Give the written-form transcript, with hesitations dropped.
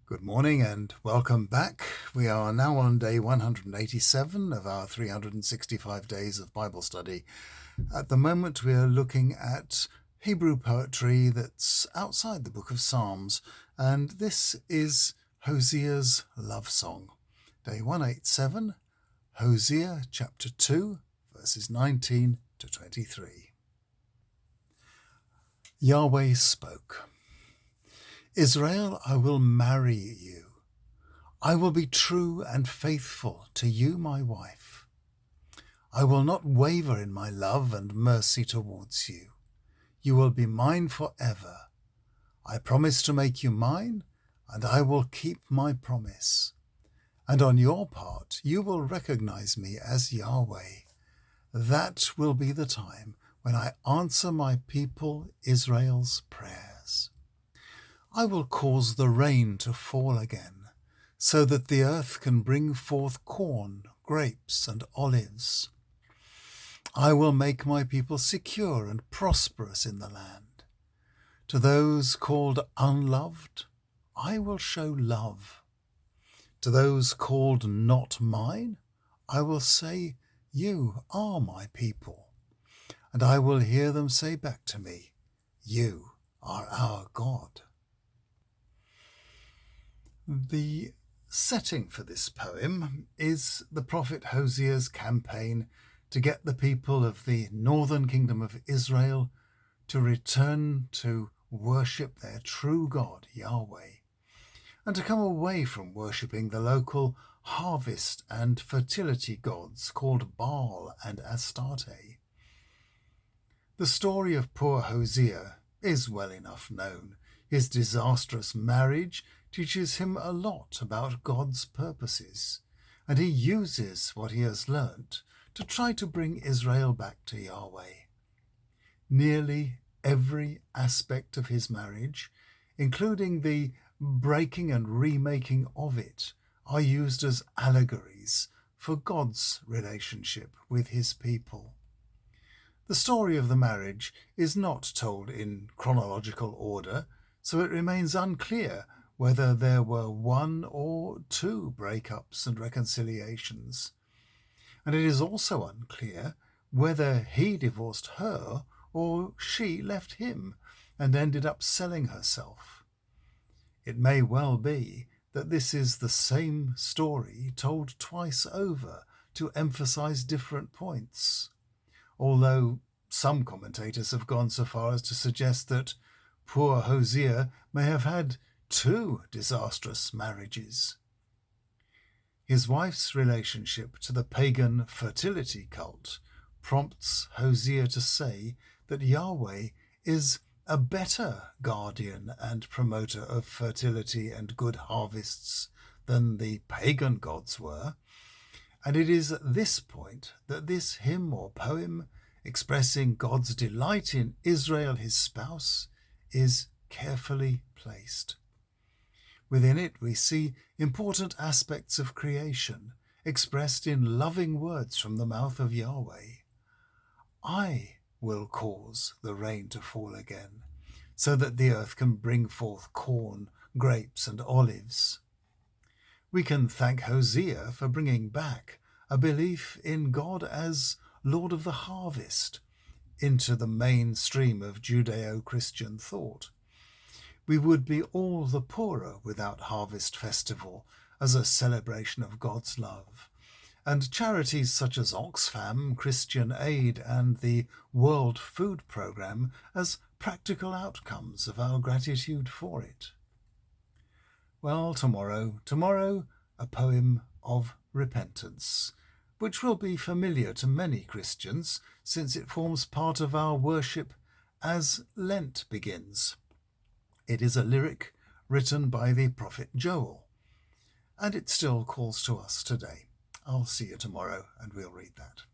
Good morning and welcome back. We are now on day 187 of our 365 days of Bible study. At the moment we are looking at Hebrew poetry that's outside the book of Psalms, and this is Hosea's love song. Day 187, Hosea chapter 2, verses 19 to 23. Yahweh spoke. Israel, I will marry you. I will be true and faithful to you, my wife. I will not waver in my love and mercy towards you. You will be mine forever. I promise to make you mine, and I will keep my promise. And on your part, you will recognize me as Yahweh. That will be the time when I answer my people Israel's prayers. I will cause the rain to fall again, so that the earth can bring forth corn, grapes, and olives. I will make my people secure and prosperous in the land. To those called unloved, I will show love. To those called not mine, I will say, you are my people. And I will hear them say back to me, you are our God. The setting for this poem is the prophet Hosea's campaign to get the people of the northern kingdom of Israel to return to worship their true God, Yahweh, and to come away from worshipping the local harvest and fertility gods called Baal and Astarte. The story of poor Hosea is well enough known. His disastrous marriage teaches him a lot about God's purposes, and he uses what he has learnt to try to bring Israel back to Yahweh. Nearly every aspect of his marriage, including the breaking and remaking of it, are used as allegories for God's relationship with his people. The story of the marriage is not told in chronological order, so it remains unclear whether there were one or two breakups and reconciliations. And it is also unclear whether he divorced her or she left him and ended up selling herself. It may well be that this is the same story told twice over to emphasize different points, although some commentators have gone so far as to suggest that poor Hosea may have had two disastrous marriages. His wife's relationship to the pagan fertility cult prompts Hosea to say that Yahweh is a better guardian and promoter of fertility and good harvests than the pagan gods were, and it is at this point that this hymn or poem expressing God's delight in Israel, his spouse, is carefully placed. Within it we see important aspects of creation expressed in loving words from the mouth of Yahweh. I will cause the rain to fall again, so that the earth can bring forth corn, grapes, and olives. We can thank Hosea for bringing back a belief in God as Lord of the harvest into the mainstream of Judeo-Christian thought. We would be all the poorer without Harvest Festival as a celebration of God's love, and charities such as Oxfam, Christian Aid, and the World Food Programme as practical outcomes of our gratitude for it. Well, tomorrow, a poem of repentance, which will be familiar to many Christians since it forms part of our worship as Lent begins. It is a lyric written by the prophet Joel, and it still calls to us today. I'll see you tomorrow and we'll read that.